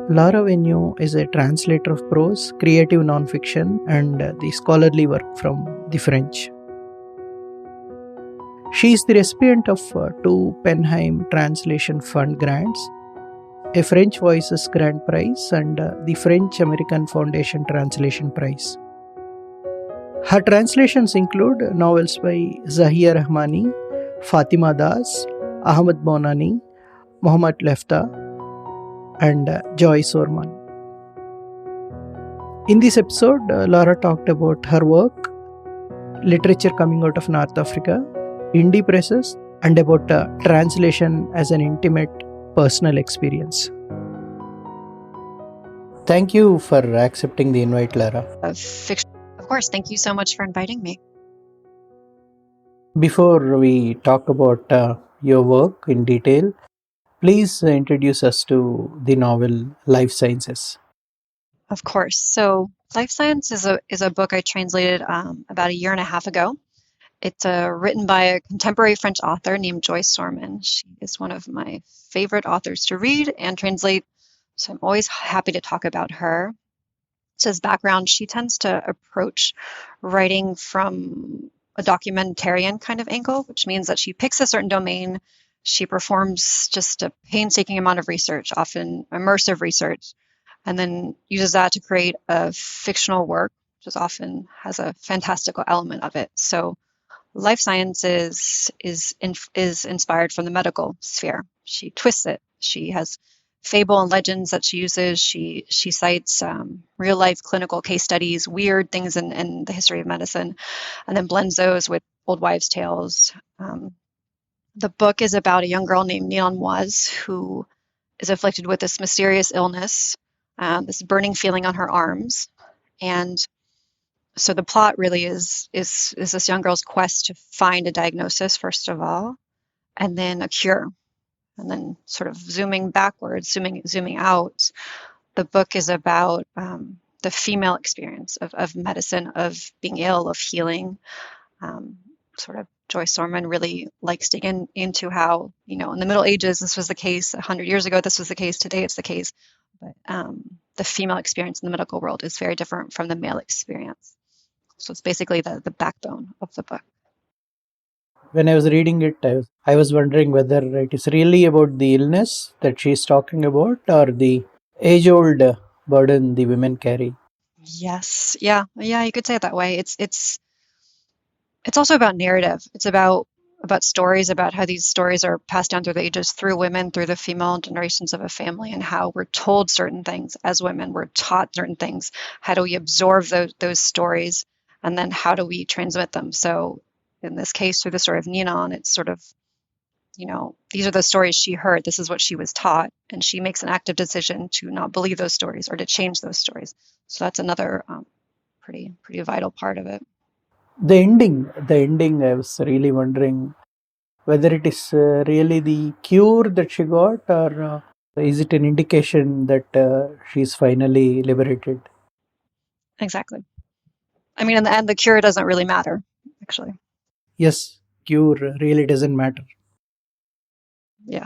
Lara Vergnaud is a translator of prose, creative nonfiction, and the scholarly work from the French. She is the recipient of two Heim Translation Fund Grants, a French Voices Grand Prize, and the French American Foundation Translation Prize. Her translations include novels by Zahia Rahmani, Fatima Daas, Ahmed Bouanani, Mohamed Leftah, and Joy Sorman. In this episode, Lara talked about her work, literature coming out of North Africa, indie presses, and about translation as an intimate personal experience. Thank you for accepting the invite, Lara. Of course, thank you so much for inviting me. Before we talk about your work in detail, please introduce us to the novel Life Sciences. Of course. So Life Science is a book I translated about a year and a half ago. It's written by a contemporary French author named Joy Sorman. She is one of my favorite authors to read and translate, so I'm always happy to talk about her. So as background, she tends to approach writing from a documentarian kind of angle, which means that she picks a certain domain, she performs just a painstaking amount of research, often immersive research, and then uses that to create a fictional work, which often has a fantastical element of it. So Life Sciences is inspired from the medical sphere. She twists it. She has fable and legends that she uses. She cites real life clinical case studies, weird things in the history of medicine, and then blends those with old wives' tales. The book is about a young girl named Nianoise who is afflicted with this mysterious illness, this burning feeling on her arms, and so the plot really is this young girl's quest to find a diagnosis, first of all, and then a cure. And then sort of zooming backwards, zooming out, the book is about the female experience of medicine, of being ill, of healing. Sort of Joy Sorman really likes digging into how, in the Middle Ages, this was the case. 100 years ago, this was the case. Today, it's the case. But the female experience in the medical world is very different from the male experience. So it's basically the backbone of the book. When I was reading it, I was wondering whether it is really about the illness that she's talking about or the age-old burden the women carry. Yes. Yeah, you could say it that way. It's also about narrative. It's about stories, about how these stories are passed down through the ages, through women, through the female generations of a family, and how we're told certain things as women. We're taught certain things. How do we absorb those stories? And then how do we transmit them? So in this case, through the story of Ninon, it's sort of, these are the stories she heard. This is what she was taught. And she makes an active decision to not believe those stories or to change those stories. So that's another pretty vital part of it. The ending, I was really wondering whether it is really the cure that she got or is it an indication that she's finally liberated? Exactly. I mean, in the end, the cure doesn't really matter, actually. Yes, cure really doesn't matter. Yeah.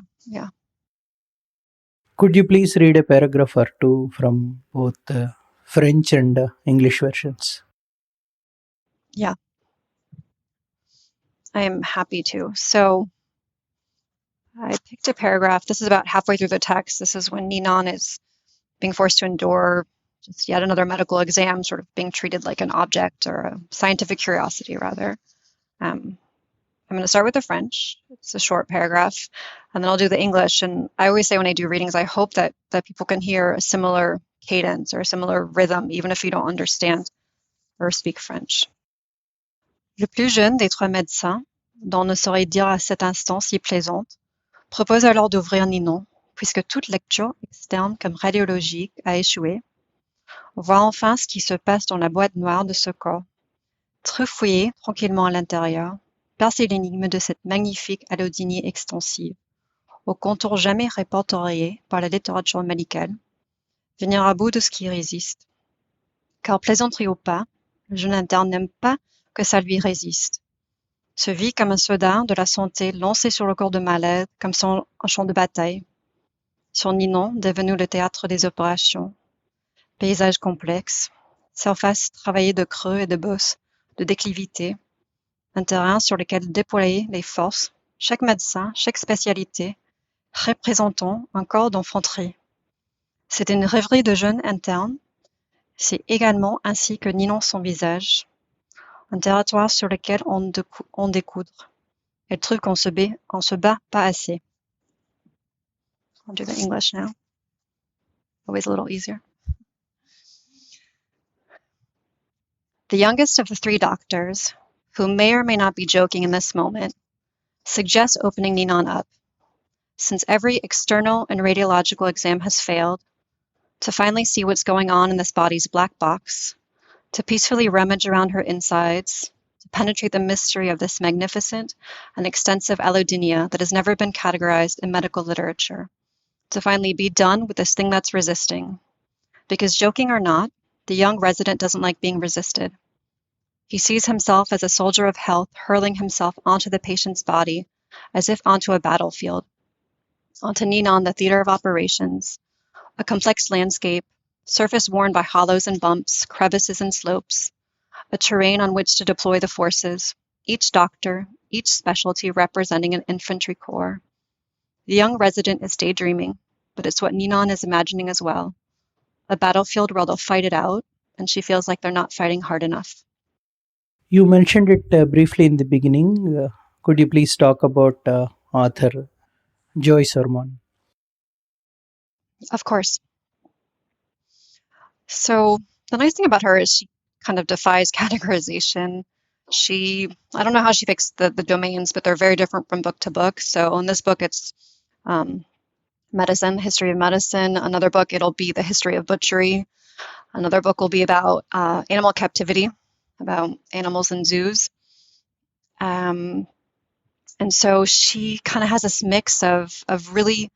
Could you please read a paragraph or two from both French and English versions? Yeah. I am happy to. So I picked a paragraph. This is about halfway through the text. This is when Ninon is being forced to endure just yet another medical exam, sort of being treated like an object or a scientific curiosity, rather. I'm going to start with the French. It's a short paragraph, and then I'll do the English. And I always say when I do readings, I hope that people can hear a similar cadence or a similar rhythm, even if you don't understand or speak French. Le plus jeune des trois médecins, dont on ne saurait dire à cet instant si plaisante, propose alors d'ouvrir Ninon, puisque toute lecture externe comme radiologique a échoué. Voir enfin ce qui se passe dans la boîte noire de ce corps. Trefouiller tranquillement à l'intérieur, percer l'énigme de cette magnifique allodynie extensive, aux contours jamais répertoriés par la littérature médicale, venir à bout de ce qui résiste. Car plaisanterie ou pas, le jeune interne n'aime pas que ça lui résiste. Se vit comme un soldat de la santé lancé sur le corps de malade, comme sur un champ de bataille. sur Ninon, devenu le théâtre des opérations. Paysages complexes, surfaces travaillées de creux et de bosses, de déclivités, un terrain sur lequel déployer les forces, chaque médecin, chaque spécialité, représentant un corps d'infanterie. C'est une rêverie de jeune interne. C'est également ainsi que Ninon son visage, un territoire sur lequel on découdre. Elle trouve qu'on se bat pas assez. I'll do the English now. Always a little easier. The youngest of the three doctors, who may or may not be joking in this moment, suggests opening Ninon up, since every external and radiological exam has failed, to finally see what's going on in this body's black box, to peacefully rummage around her insides, to penetrate the mystery of this magnificent and extensive allodynia that has never been categorized in medical literature, to finally be done with this thing that's resisting. Because joking or not, the young resident doesn't like being resisted. He sees himself as a soldier of health hurling himself onto the patient's body as if onto a battlefield, onto Ninon, the theater of operations, a complex landscape, surface worn by hollows and bumps, crevices and slopes, a terrain on which to deploy the forces, each doctor, each specialty representing an infantry corps. The young resident is daydreaming, but it's what Ninon is imagining as well, a battlefield where they'll fight it out, and she feels like they're not fighting hard enough. You mentioned it briefly in the beginning. Could you please talk about author Joy Sorman? Of course. So the nice thing about her is she kind of defies categorization. I don't know how she picks the domains, but they're very different from book to book. So in this book, it's medicine, history of medicine. Another book, it'll be the history of butchery. Another book will be about animal captivity, about animals in zoos. And so she kind of has this mix of really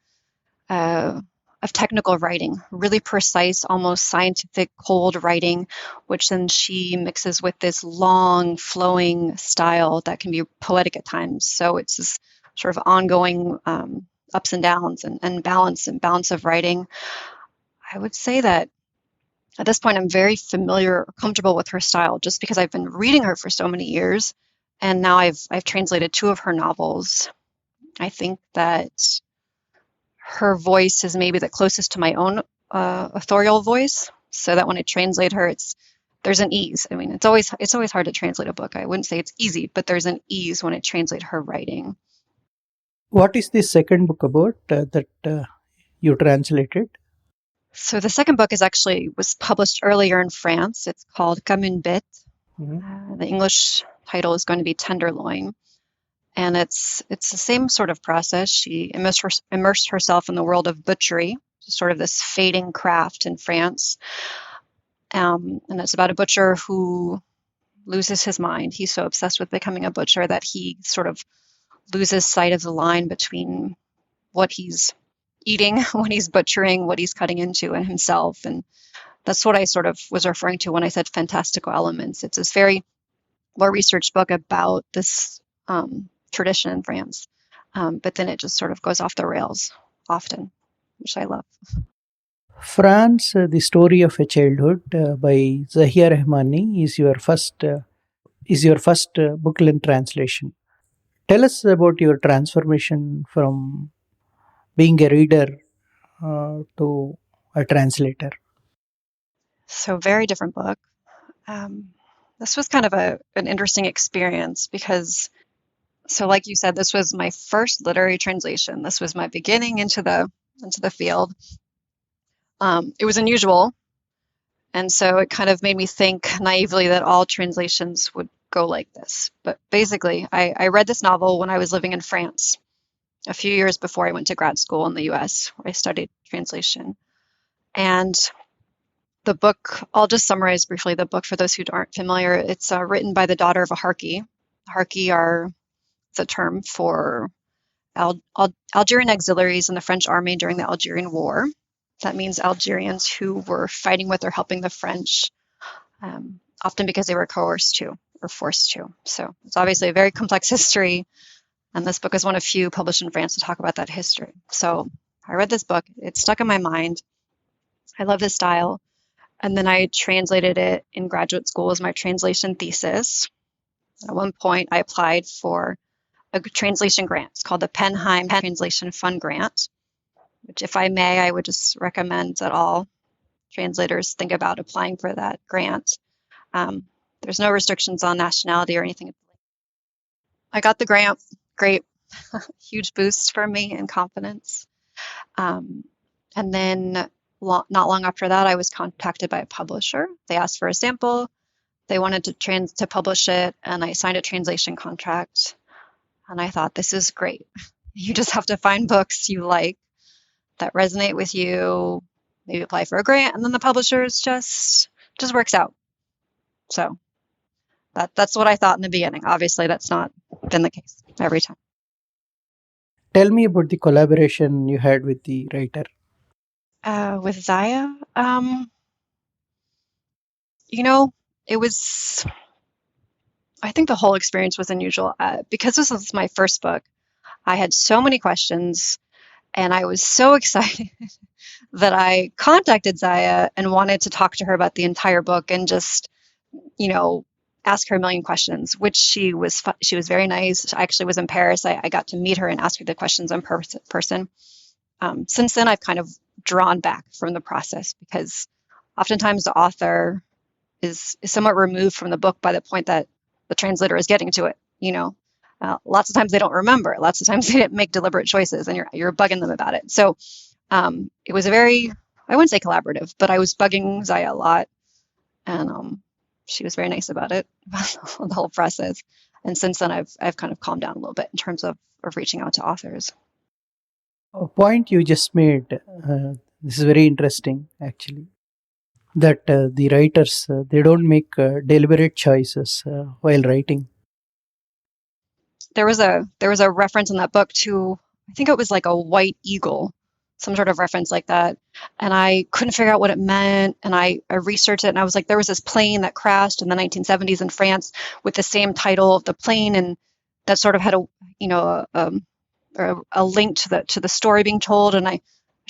of technical writing, really precise, almost scientific, cold writing, which then she mixes with this long, flowing style that can be poetic at times. So it's this sort of ongoing ups and downs and balance of writing. I would say that at this point, I'm very familiar, comfortable with her style, just because I've been reading her for so many years, and now I've translated 2 of her novels. I think that her voice is maybe the closest to my own authorial voice, so that when I translate her, there's an ease. I mean, it's always hard to translate a book. I wouldn't say it's easy, but there's an ease when I translate her writing. What is the second book about that you translated? So the second book was published earlier in France. It's called Comme une bête. The English title is going to be Tenderloin. And it's the same sort of process. She immersed herself in the world of butchery, sort of this fading craft in France. And it's about a butcher who loses his mind. He's so obsessed with becoming a butcher that he sort of loses sight of the line between what he's eating, what he's butchering, what he's cutting into, and himself. And that's what I sort of was referring to when I said fantastical elements. It's this very well-researched book about this tradition in France, but then it just sort of goes off the rails often, which I love. France, The Story of a Childhood by Zahia Rahmani is your first book-length translation. Tell us about your transformation from being a reader to a translator. So very different book. This was kind of an interesting experience because, so like you said, this was my first literary translation. This was my beginning into the field. It was unusual, and so it kind of made me think naively that all translations would go like this. But basically, I read this novel when I was living in France a few years before I went to grad school in the US, where I studied translation. And the book, I'll just summarize briefly the book for those who aren't familiar. It's written by the daughter of a harki. Harki are the term for Algerian auxiliaries in the French army during the Algerian War. That means Algerians who were fighting with or helping the French, often because they were coerced to or forced to. So it's obviously a very complex history, and this book is one of few published in France to talk about that history. So I read this book. It stuck in my mind. I love this style. And then I translated it in graduate school as my translation thesis. At one point, I applied for a translation grant. It's called the Heim Translation Fund Grant, which, if I may, I would just recommend that all translators think about applying for that grant. There's no restrictions on nationality or anything. I got the grant. Great. Huge boost for me in confidence. And then not long after that, I was contacted by a publisher. They asked for a sample. They wanted to publish it, and I signed a translation contract. And I thought, this is great. You just have to find books you like that resonate with you, maybe apply for a grant, and then the publishers just works out. So that's what I thought in the beginning. Obviously, that's not been the case every time. Tell me about the collaboration you had with the writer. With Zahia, it was, I think the whole experience was unusual. Because this was my first book, I had so many questions, and I was so excited that I contacted Zahia and wanted to talk to her about the entire book and just, ask her a million questions, which she was very nice. I actually was in Paris. I got to meet her and ask her the questions in person. Since then, I've kind of drawn back from the process because oftentimes the author is somewhat removed from the book by the point that the translator is getting to it. Lots of times they don't remember. Lots of times they didn't make deliberate choices, and you're bugging them about it. So it was a very, I wouldn't say collaborative, but I was bugging Zahia a lot, and she was very nice about it, the whole process. And since then, I've kind of calmed down a little bit in terms of reaching out to authors. A point you just made, this is very interesting actually, that the writers, they don't make deliberate choices while writing. There was a reference in that book to, I think it was like a white eagle, some sort of reference like that. And I couldn't figure out what it meant. And I researched it, and I was like, there was this plane that crashed in the 1970s in France with the same title of the plane. And that sort of had a link to the story being told. And I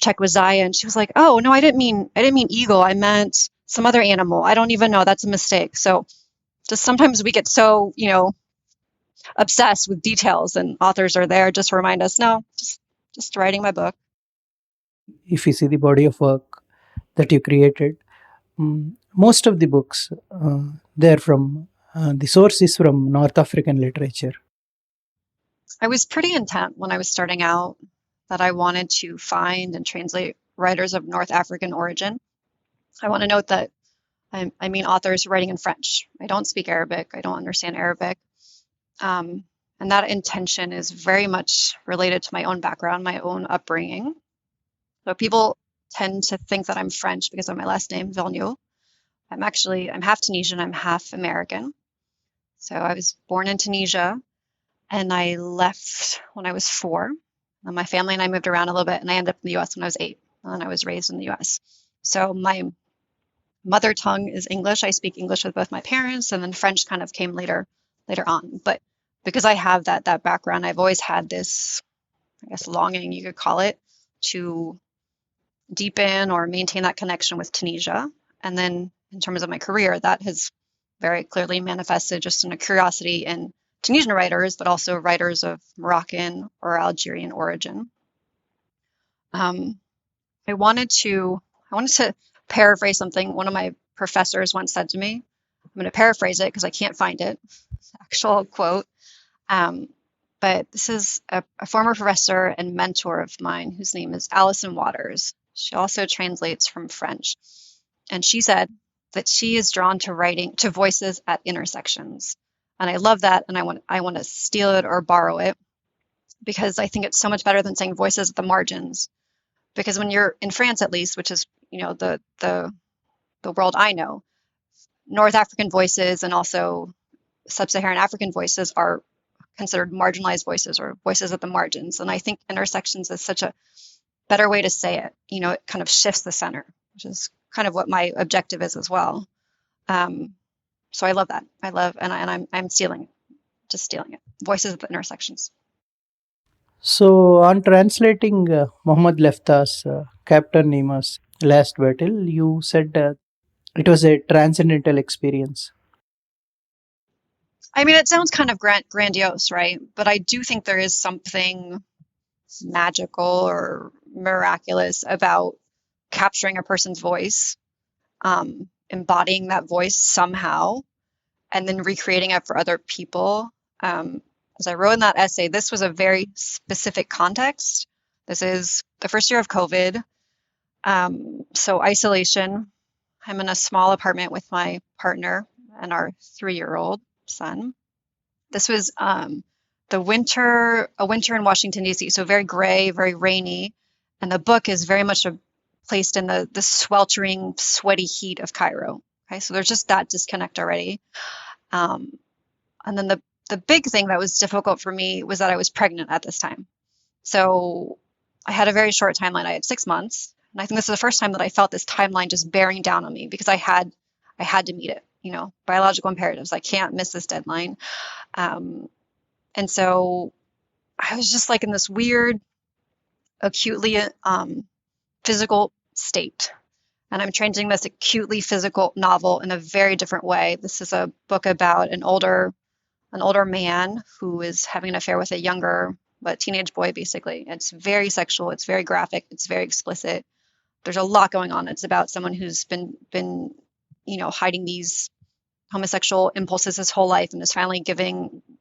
checked with Zahia, and she was like, oh, no, I didn't mean eagle. I meant some other animal. I don't even know. That's a mistake. So just sometimes we get so, obsessed with details, and authors are there just to remind us, no, just writing my book. If you see the body of work that you created, most of the books, they're from, the source is from North African literature. I was pretty intent when I was starting out that I wanted to find and translate writers of North African origin. I want to note that I mean authors writing in French. I don't speak Arabic. I don't understand Arabic. And that intention is very much related to my own background, my own upbringing. So people tend to think that I'm French because of my last name, Vergnaud. I'm half Tunisian, I'm half American. So I was born in Tunisia, and I left when I was 4. And my family and I moved around a little bit, and I ended up in the US when I was 8, and I was raised in the US. So my mother tongue is English. I speak English with both my parents, and then French kind of came later on. But because I have that background, I've always had this, I guess, longing, you could call it, to deepen or maintain that connection with Tunisia. And then in terms of my career, that has very clearly manifested just in a curiosity in Tunisian writers, but also writers of Moroccan or Algerian origin. I wanted to paraphrase something one of my professors once said to me. I'm going to paraphrase it because I can't find it, actual quote. But this is a former professor and mentor of mine whose name is Alison Waters. She also translates from French. And she said that she is drawn to voices at intersections. And I love that, and I want to steal it or borrow it because I think it's so much better than saying voices at the margins. Because when you're in France, at least, which is, the world I know, North African voices and also Sub-Saharan African voices are considered marginalized voices or voices at the margins. And I think intersections is such a better way to say it. It kind of shifts the center, which is kind of what my objective is as well. So I love that. I'm stealing it, just stealing it. Voices at the intersections. So, on translating Mohamed Leftah's Captain Nemo's last battle, you said it was a transcendental experience. I mean, it sounds kind of grandiose, right? But I do think there is something magical or miraculous about capturing a person's voice, embodying that voice somehow, and then recreating it for other people. As I wrote in that essay, this was a very specific context. This is the first year of COVID. So isolation. I'm in a small apartment with my partner and our 3-year-old son. This was a winter in Washington, D.C., so very gray, very rainy. And the book is very much placed in the sweltering, sweaty heat of Cairo. Okay, so there's just that disconnect already. Um, and then the big thing that was difficult for me was that I was pregnant at this time. So I had a very short timeline. I had 6 months. And I think this is the first time that I felt this timeline just bearing down on me because I had to meet it, biological imperatives. I can't miss this deadline. And so I was just like in this weird, acutely physical state. And I'm translating this acutely physical novel in a very different way. This is a book about an older man who is having an affair with a younger but teenage boy, basically. It's very sexual, it's very graphic, it's very explicit. There's a lot going on. It's about someone who's been hiding these homosexual impulses his whole life and is finally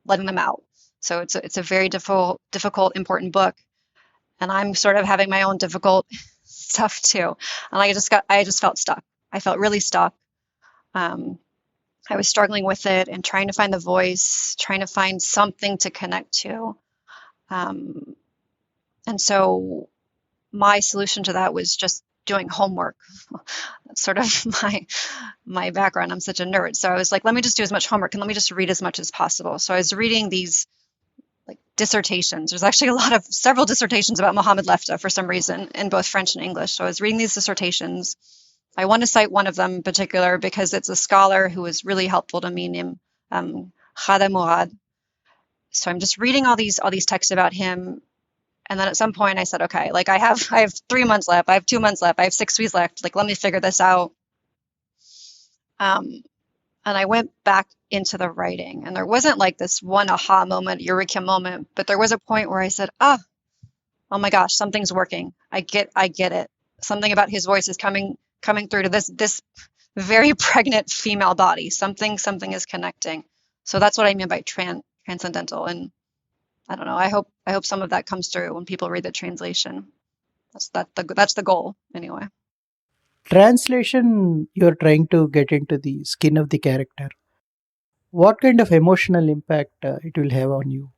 letting them out. So it's a very difficult, important book. And I'm sort of having my own difficult stuff too. And I just felt stuck. I felt really stuck. I was struggling with it and trying to find the voice, trying to find something to connect to. And so my solution to that was just doing homework. That's sort of my background. I'm such a nerd. So I was like, let me just do as much homework and let me just read as much as possible. So I was reading these like dissertations. There's actually several dissertations about Mohamed Leftah for some reason in both French and English. So I was reading these dissertations. I want to cite one of them in particular because it's a scholar who was really helpful to me named Khada Mourad. So I'm just reading all these texts about him. And then at some point I said, okay, like I have 3 months left. I have 2 months left. I have 6 weeks left. Like, let me figure this out. And I went back into the writing and there wasn't like this one aha moment, eureka moment, but there was a point where I said, oh my gosh, something's working. I get it. Something about his voice is coming through to this very pregnant female body. Something is connecting. So that's what I mean by transcendental. And I don't know. I hope some of that comes through when people read the translation. That's the goal anyway. Translation, you're trying to get into the skin of the character. What kind of emotional impact it will have on you?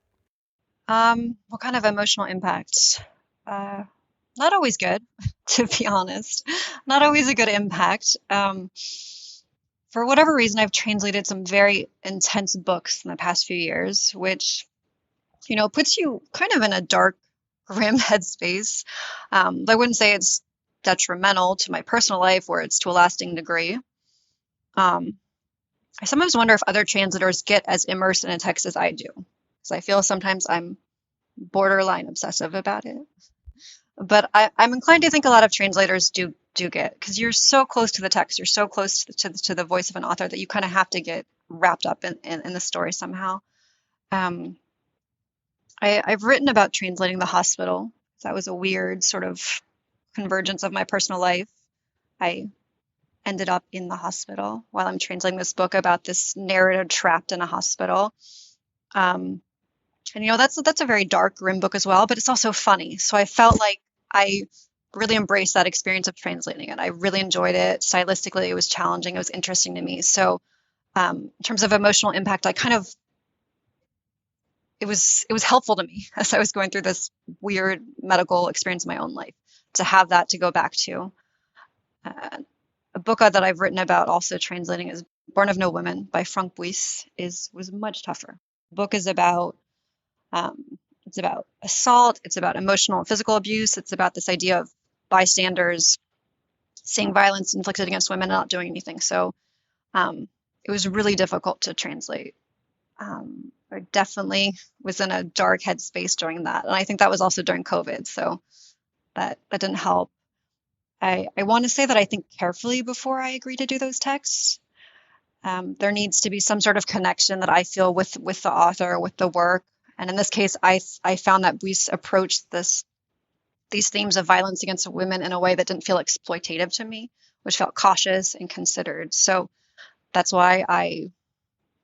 What kind of emotional impact? Not always good, to be honest. Not always a good impact. For whatever reason, I've translated some very intense books in the past few years, which, puts you kind of in a dark, grim headspace. I wouldn't say it's detrimental to my personal life where it's to a lasting degree. I sometimes wonder if other translators get as immersed in a text as I do, because I feel sometimes I'm borderline obsessive about it. But I'm inclined to think a lot of translators do get, because you're so close to the text, you're so close to the voice of an author that you kind of have to get wrapped up in the story somehow. I've written about translating the hospital. That was a weird sort of convergence of my personal life. I ended up in the hospital while I'm translating this book about this narrator trapped in a hospital. And that's a very dark, grim book as well, but it's also funny. So I felt like I really embraced that experience of translating it. I really enjoyed it. Stylistically, it was challenging. It was interesting to me. So in terms of emotional impact, it was helpful to me as I was going through this weird medical experience in my own life to have that to go back to. A book that I've written about also translating is Born of No Women by Franck Bouysse was much tougher. The book is about it's about assault, it's about emotional and physical abuse, it's about this idea of bystanders seeing violence inflicted against women and not doing anything. So it was really difficult to translate. I definitely was in a dark headspace during that. And I think that was also during COVID. So that didn't help. I want to say that I think carefully before I agree to do those texts. There needs to be some sort of connection that I feel with the author, with the work. And in this case, I found that Bouanani approached these themes of violence against women in a way that didn't feel exploitative to me, which felt cautious and considered. So that's why I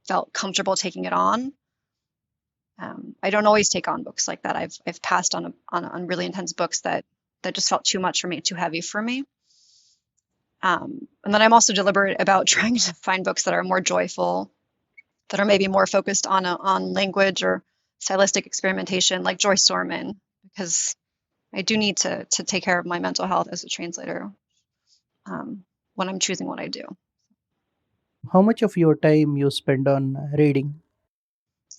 felt comfortable taking it on. I don't always take on books like that. I've passed on really intense books that just felt too much for me, too heavy for me. And then I'm also deliberate about trying to find books that are more joyful, that are maybe more focused on language or stylistic experimentation, like Joy Sorman, because I do need to take care of my mental health as a translator when I'm choosing what I do. How much of your time you spend on reading?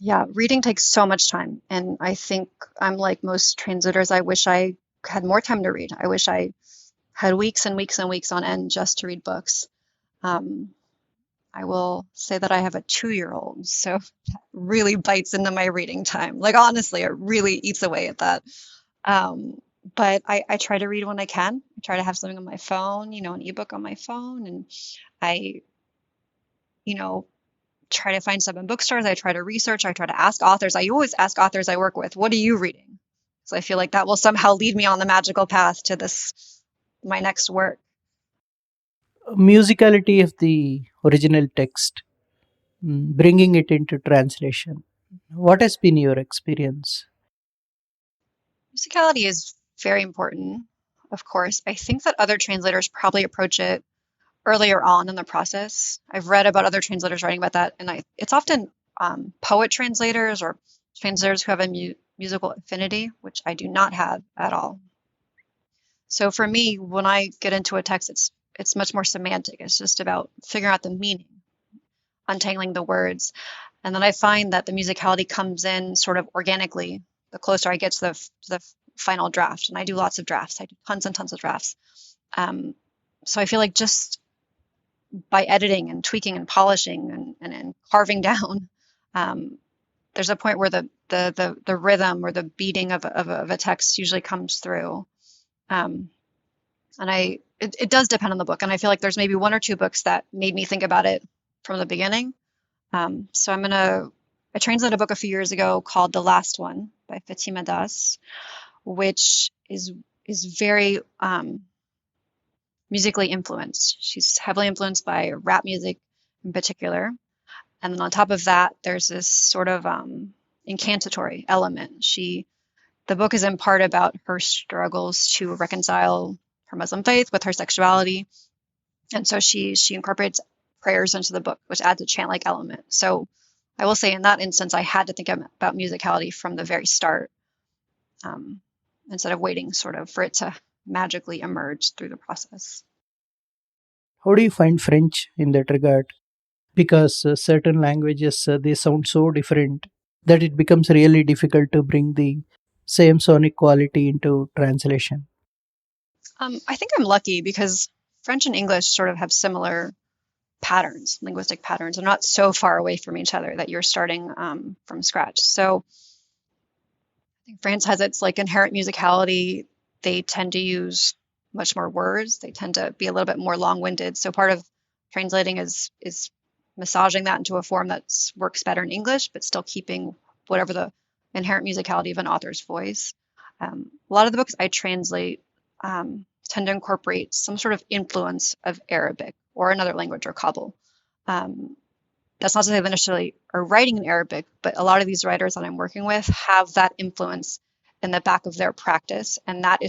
Yeah, reading takes so much time. And I think I'm like most translators. I wish I had more time to read. I wish I had weeks and weeks and weeks on end just to read books. I will say that I have a 2-year-old, so that really bites into my reading time. Like, honestly, it really eats away at that. But I try to read when I can. I try to have something on my phone, an ebook on my phone. And I, try to find stuff in bookstores. I try to research. I try to ask authors. I always ask authors I work with, what are you reading? So I feel like that will somehow lead me on the magical path to my next work. Musicality of the original text, bringing it into translation. What has been your experience? Musicality is very important, of course. I think that other translators probably approach it earlier on in the process. I've read about other translators writing about that, and it's often poet translators or translators who have a musical affinity, which I do not have at all. So for me, when I get into a text, it's much more semantic. It's just about figuring out the meaning, untangling the words. And then I find that the musicality comes in sort of organically the closer I get to the final draft. And I do lots of drafts. I do tons and tons of drafts. So I feel like just by editing and tweaking and polishing and carving down, there's a point where the rhythm or the beating of a text usually comes through. And it does depend on the book. And I feel like there's maybe 1 or 2 books that made me think about it from the beginning. So I translated a book a few years ago called The Last One by Fatima Daas, which is very musically influenced. She's heavily influenced by rap music in particular. And then on top of that, there's this sort of incantatory element. The book is in part about her struggles to reconcile her Muslim faith with her sexuality. And so she incorporates prayers into the book, which adds a chant-like element. So I will say in that instance, I had to think about musicality from the very start, instead of waiting sort of for it to magically emerge through the process. How do you find French in that regard? Because certain languages, they sound so different that it becomes really difficult to bring the same sonic quality into translation. I think I'm lucky because French and English sort of have similar patterns, linguistic patterns. They're not so far away from each other that you're starting from scratch. So I think France has its inherent musicality. They tend to use much more words. They tend to be a little bit more long-winded. So part of translating is massaging that into a form that works better in English, but still keeping whatever the inherent musicality of an author's voice. A lot of the books I translate tend to incorporate some sort of influence of Arabic or another language or Kabul. That's not to say they necessarily are writing in Arabic, but a lot of these writers that I'm working with have that influence in the back of their practice, and that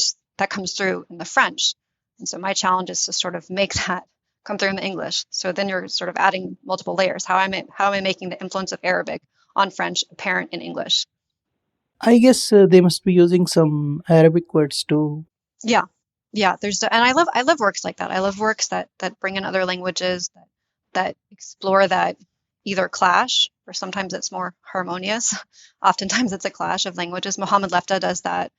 comes through in the French. And so my challenge is to sort of make that come through in the English. So then you're sort of adding multiple layers. How am I making the influence of Arabic on French apparent in English? I guess they must be using some Arabic words too. Yeah. And I love works like that. I love works that bring in other languages, that explore that either clash, or sometimes it's more harmonious. Oftentimes it's a clash of languages. Mohamed Leftah does that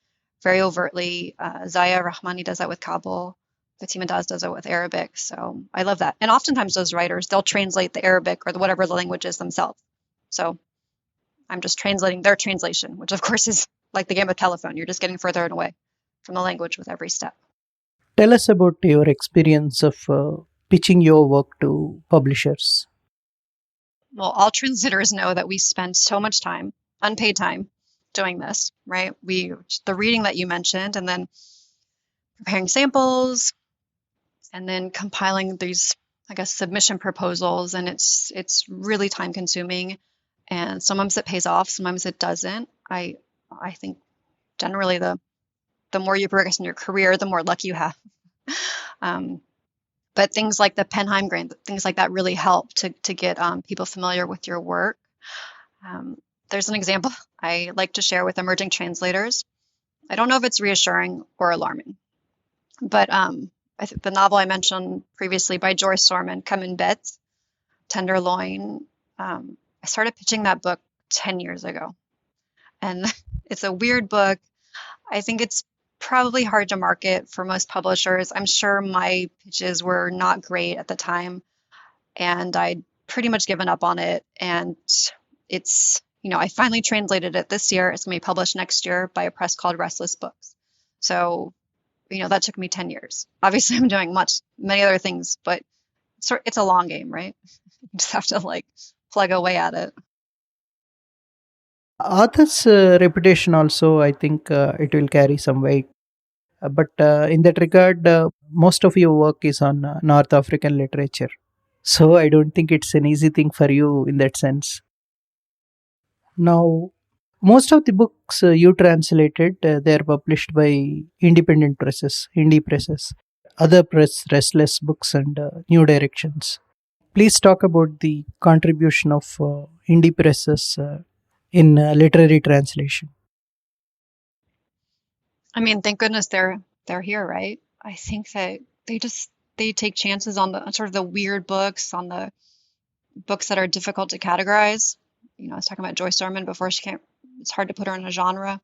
very overtly. Zahia Rahmani does that with Kabul. Fatima Daas does it with Arabic. So I love that. And oftentimes those writers, they'll translate the Arabic or whatever the language is themselves. So I'm just translating their translation, which of course is like the game of telephone. You're just getting further and away from the language with every step. Tell us about your experience of pitching your work to publishers. Well, all translators know that we spend so much time, unpaid time, doing this, right? The reading that you mentioned, and then preparing samples, and then compiling these, I guess, submission proposals, and it's really time consuming, and sometimes it pays off, sometimes it doesn't. I think generally the more you progress in your career, the more luck you have. But things like the Heim grant, things like that really help to get people familiar with your work. There's an example I like to share with emerging translators. I don't know if it's reassuring or alarming, but I think the novel I mentioned previously by Joy Sorman, Come in Bet, Tenderloin, I started pitching that book 10 years ago. And it's a weird book. I think it's probably hard to market for most publishers. I'm sure my pitches were not great at the time, and I'd pretty much given up on it. And it's, I finally translated it this year. It's going to be published next year by a press called Restless Books. So, that took me 10 years. Obviously, I'm doing many other things, but it's a long game, right? You just have to plug away at it. Author's reputation also, I think it will carry some weight. But in that regard, most of your work is on North African literature. So I don't think it's an easy thing for you in that sense. Now, most of the books you translated, they are published by independent presses, indie presses, other press, Restless Books, and New Directions. Please talk about the contribution of indie presses in literary translation. I mean, thank goodness they're here, right? I think that they take chances on the sort of the weird books, on the books that are difficult to categorize. I was talking about Joy Sorman before. It's hard to put her in a genre.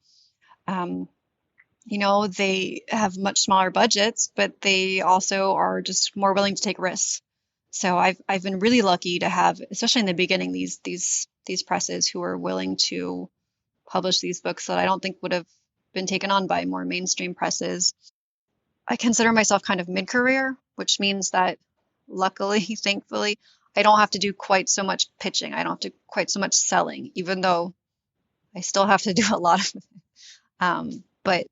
They have much smaller budgets, but they also are just more willing to take risks. So I've been really lucky to have, especially in the beginning, these presses who are willing to publish these books that I don't think would have been taken on by more mainstream presses. I consider myself kind of mid-career, which means that luckily, thankfully, I don't have to do quite so much pitching. I don't have to quite so much selling, even though I still have to do a lot of it. But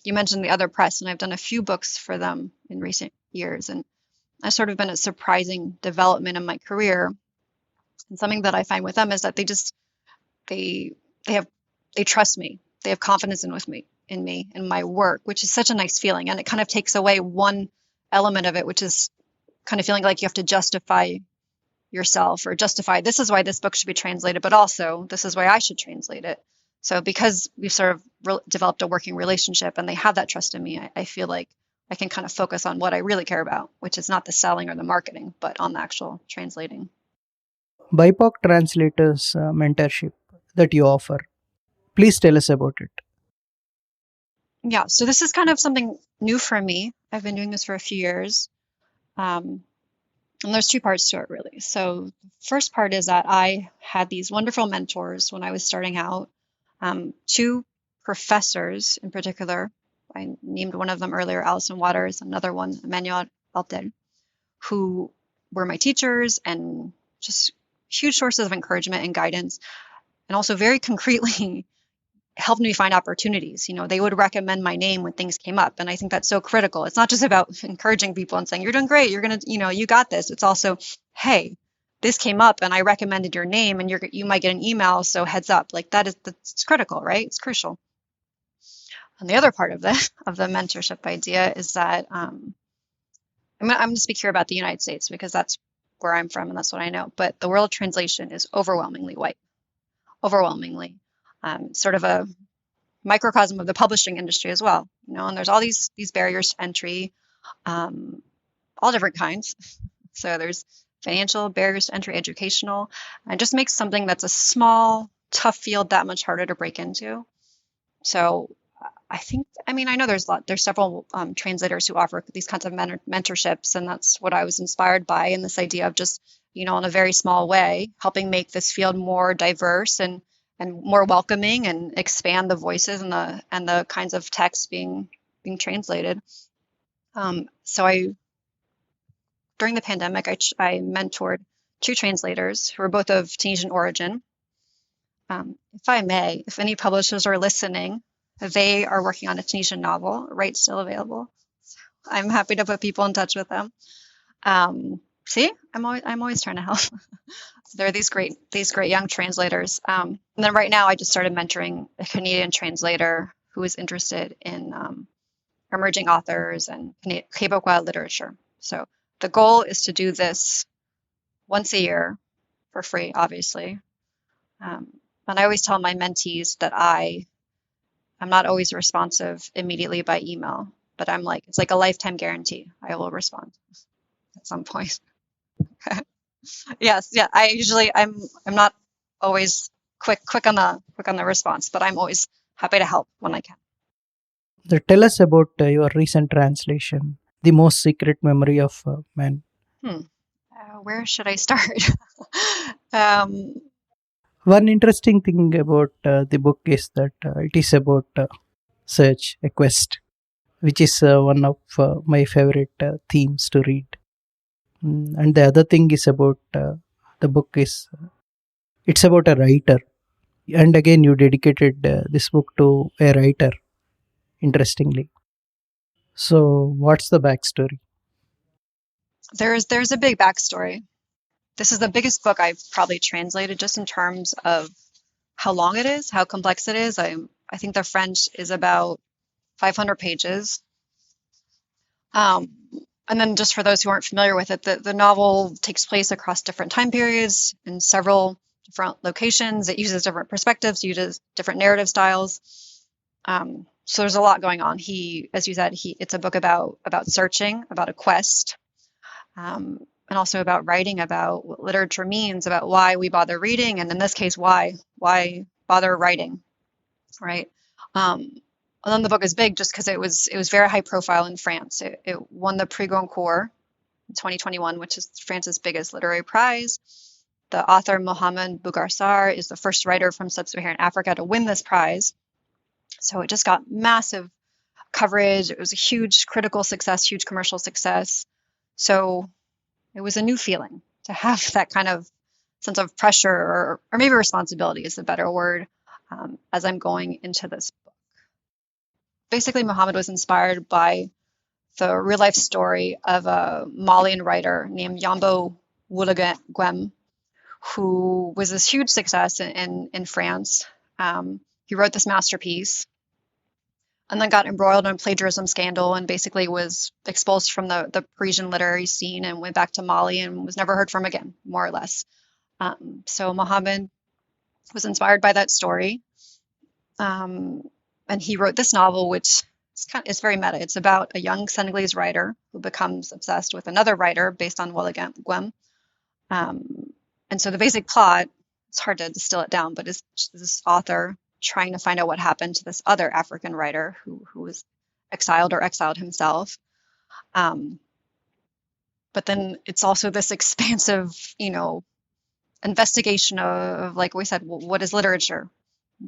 you mentioned the other press, and I've done a few books for them in recent years, and that's sort of been a surprising development in my career. And something that I find with them is that they trust me. They have confidence in me, in my work, which is such a nice feeling. And it kind of takes away one element of it, which is kind of feeling like you have to justify yourself or justify this is why this book should be translated, but also this is why I should translate it. So because we've sort of developed a working relationship and they have that trust in me, I feel like I can kind of focus on what I really care about, which is not the selling or the marketing, but on the actual translating. BIPOC translators mentorship that you offer. Please tell us about it. Yeah, so this is kind of something new for me. I've been doing this for a few years. And there's two parts to it, really. So the first part is that I had these wonderful mentors when I was starting out. Two professors in particular. I named one of them earlier, Alison Waters, another one, Emmanuel Altel, who were my teachers and just huge sources of encouragement and guidance, and also very concretely helped me find opportunities. They would recommend my name when things came up. And I think that's so critical. It's not just about encouraging people and saying, you're doing great, you're going to, you got this. It's also, hey, this came up and I recommended your name and you might get an email. So heads up, that's critical, right? It's crucial. And the other part of the mentorship idea is that I'm going to speak here about the United States because that's where I'm from and that's what I know. But the world translation is overwhelmingly white, overwhelmingly. Sort of a microcosm of the publishing industry as well, and there's all these barriers to entry, all different kinds. So there's financial barriers to entry, educational, and it just makes something that's a small, tough field that much harder to break into. So I know there's several translators who offer these kinds of mentorships, and that's what I was inspired by, and this idea of just in a very small way, helping make this field more diverse and more welcoming, and expand the voices and the kinds of texts being translated. So during the pandemic, I mentored 2 translators who were both of Tunisian origin. If I may, if any publishers are listening, they are working on a Tunisian novel, rights still available. I'm happy to put people in touch with them. See, I'm always trying to help. So there are these great young translators. And then right now, I just started mentoring a Canadian translator who is interested in emerging authors and Québécois literature. So the goal is to do this once a year for free, obviously. And I always tell my mentees that I'm not always responsive immediately by email, but it's like a lifetime guarantee. I will respond at some point. Yes, yeah. I'm not always quick on the response, but I'm always happy to help when I can. Tell us about your recent translation, The Most Secret Memory of Man. Where should I start? One interesting thing about the book is that it is about search, a quest, which is one of my favorite themes to read. And the other thing is about the book is it's about a writer. And again, you dedicated this book to a writer, interestingly. So, what's the backstory? There's a big backstory. This is the biggest book I've probably translated, just in terms of how long it is, how complex it is. I think the French is about 500 pages. And then, just for those who aren't familiar with it, the novel takes place across different time periods in several different locations. It uses different perspectives, uses different narrative styles. So there's a lot going on. As you said, it's a book about searching, about a quest, and also about writing, about what literature means, about why we bother reading, and in this case, why bother writing, right? And then the book is big just because it was very high profile in France. It won the Prix Goncourt in 2021, which is France's biggest literary prize. The author Mohamed Leftah is the first writer from sub-Saharan Africa to win this prize. So it just got massive coverage. It was a huge critical success, huge commercial success. So it was a new feeling to have that kind of sense of pressure, or maybe responsibility is the better word, as I'm going into this book. Basically, Mohamed was inspired by the real life story of a Malian writer named Yambo Woulagwem, who was this huge success in France. He wrote this masterpiece and then got embroiled in a plagiarism scandal, and basically was expulsed from the Parisian literary scene and went back to Mali and was never heard from again, more or less. So Mohamed was inspired by that story. And he wrote this novel, which is very meta. It's about a young Senegalese writer who becomes obsessed with another writer based on Woulagwem. And so the basic plot, it's hard to distill it down, but is this author trying to find out what happened to this other African writer who was exiled himself. But then it's also this expansive, investigation of, like we said, what is literature?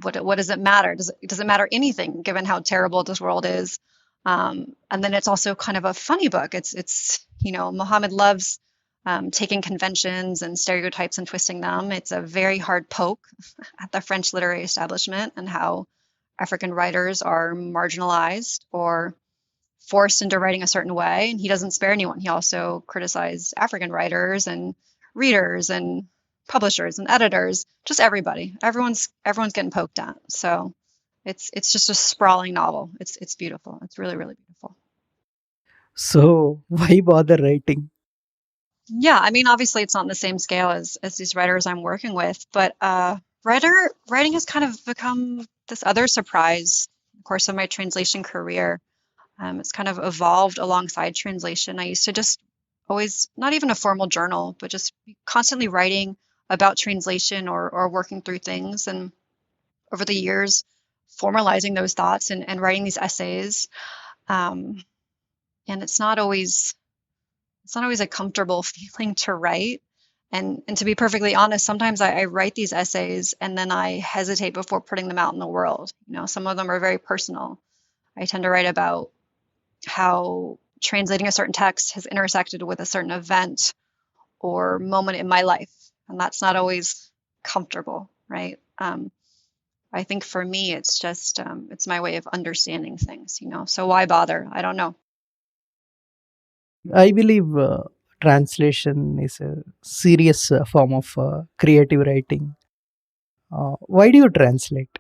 What does it matter? Does it matter anything, given how terrible this world is? And then it's also kind of a funny book. It's Mohamed loves taking conventions and stereotypes and twisting them. It's a very hard poke at the French literary establishment and how African writers are marginalized or forced into writing a certain way. And he doesn't spare anyone. He also criticized African writers and readers and publishers and editors, just everybody. Everyone's getting poked at. So it's just a sprawling novel. It's beautiful. It's really, really beautiful. So why bother writing? Yeah, I mean, obviously it's not on the same scale as these writers I'm working with, but writing has kind of become this other surprise in the course of my translation career. It's kind of evolved alongside translation. I used to just always, not even a formal journal, but just be constantly writing about translation or working through things. And over the years, formalizing those thoughts and writing these essays. And it's not always a comfortable feeling to write. And to be perfectly honest, sometimes I write these essays and then I hesitate before putting them out in the world. Some of them are very personal. I tend to write about how translating a certain text has intersected with a certain event or moment in my life, and that's not always comfortable, right? I think for me, it's just it's my way of understanding things. So why bother? I don't know. I believe translation is a serious form of creative writing. Why do you translate?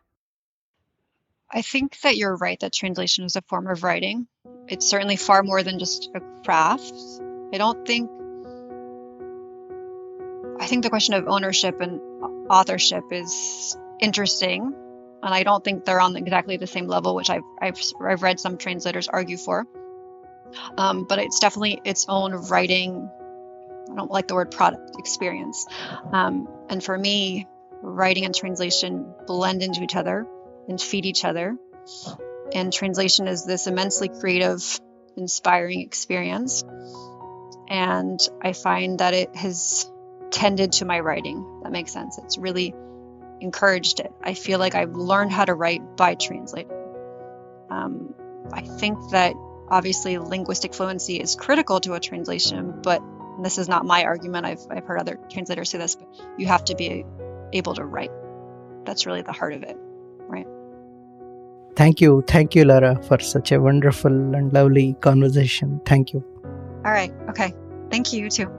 I think that you're right that translation is a form of writing. It's certainly far more than just a craft. I don't think I think the question of ownership and authorship is interesting, and I don't think they're on exactly the same level, which I've read some translators argue for. But it's definitely its own writing. I don't like the word product experience. And for me, writing and translation blend into each other and feed each other. And translation is this immensely creative, inspiring experience. And I find that it has tended to my writing. That makes sense. It's really encouraged it. I feel like I've learned how to write by translating. I think that obviously linguistic fluency is critical to a translation, but this is not my argument. I've heard other translators say this, but you have to be able to write. That's really the heart of it, right? Thank you, Lara, for such a wonderful and lovely conversation. Thank you. All right. Okay. Thank you, you too.